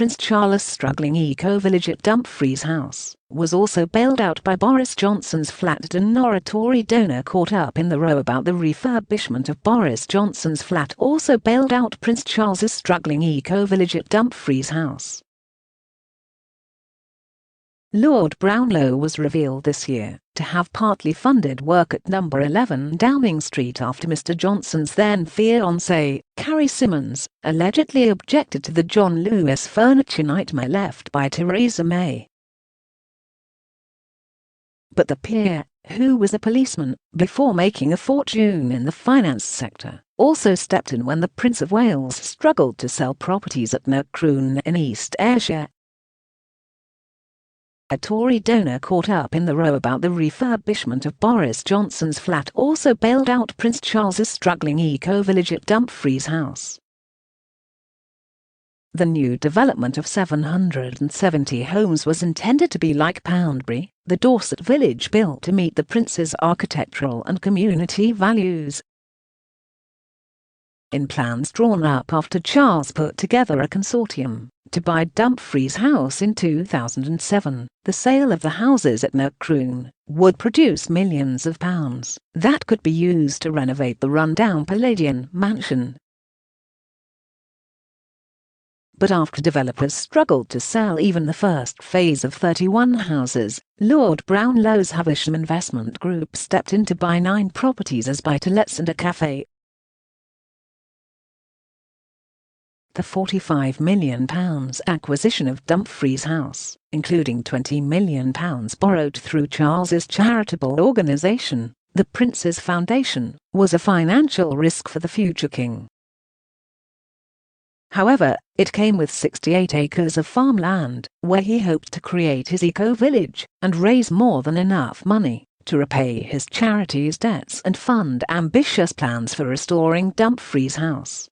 Prince Charles' struggling eco-village at Dumfries House was also bailed out by Boris Johnson's flat. An Tory donor caught up in the row about the refurbishment of Boris Johnson's flat also bailed out Prince Charles's struggling eco-village at Dumfries House. Lord Brownlow was revealed this year to have partly funded work at No. 11 Downing Street after Mr Johnson's then-fiancée, Carrie Symonds, allegedly objected to the John Lewis furniture nightmare left by Theresa May. But the peer, who was a policeman before making a fortune in the finance sector, also stepped in when the Prince of Wales struggled to sell properties at Nurcroon in East Ayrshire. A Tory donor caught up in the row about the refurbishment of Boris Johnson's flat also bailed out Prince Charles's struggling eco-village at Dumfries House. The new development of 770 homes was intended to be like Poundbury, the Dorset village built to meet the Prince's architectural and community values. In plans drawn up after Charles put together a consortium to buy Dumfries House in 2007, the sale of the houses at Nurcroon would produce millions of pounds that could be used to renovate the rundown Palladian mansion. But after developers struggled to sell even the first phase of 31 houses, Lord Brownlow's Havisham Investment Group stepped in to buy 9 properties as buy-to-lets and a cafe. The £45 million acquisition of Dumfries House, including £20 million borrowed through Charles's charitable organisation, the Prince's Foundation, was a financial risk for the future king. However, it came with 68 acres of farmland, where he hoped to create his eco-village and raise more than enough money to repay his charity's debts and fund ambitious plans for restoring Dumfries House.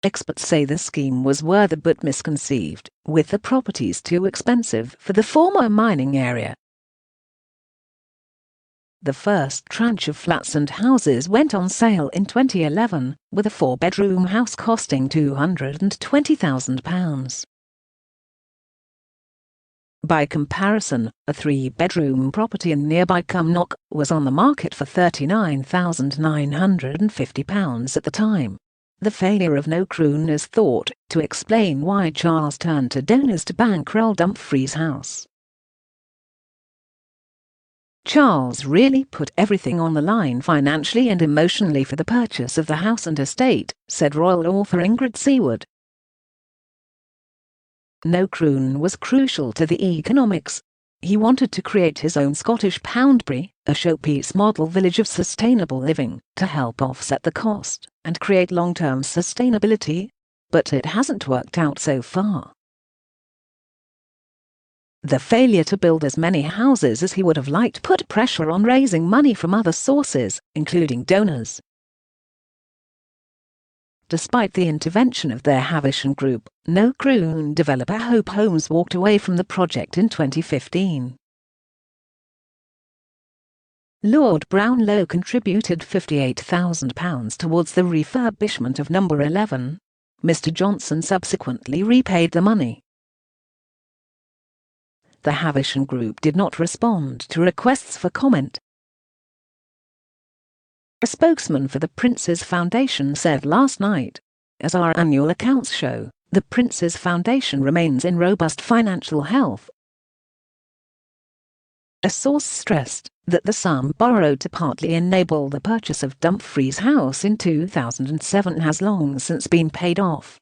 Experts say the scheme was worthy but misconceived, with the properties too expensive for the former mining area. The first tranche of flats and houses went on sale in 2011, with a 4-bedroom house costing £220,000. By comparison, a 3-bedroom property in nearby Cumnock was on the market for £39,950 at the time. The failure of Nurcroon is thought to explain why Charles turned to donors to bankroll Dumfries House. Charles really put everything on the line financially and emotionally for the purchase of the house and estate, said royal author Ingrid Seward. Nurcroon was crucial to the economics. He wanted to create his own Scottish Poundbury, a showpiece model village of sustainable living, to help offset the cost and create long-term sustainability, but it hasn't worked out so far. The failure to build as many houses as he would have liked put pressure on raising money from other sources, including donors. Despite the intervention of their Havisham Group, Nurcroon developer Hope Homes walked away from the project in 2015. Lord Brownlow contributed £58,000 towards the refurbishment of No. 11. Mr Johnson subsequently repaid the money. The Havisham Group did not respond to requests for comment. A spokesman for the Prince's Foundation said last night, "As our annual accounts show, the Prince's Foundation remains in robust financial health." A source stressed that the sum borrowed to partly enable the purchase of Dumfries House in 2007 has long since been paid off.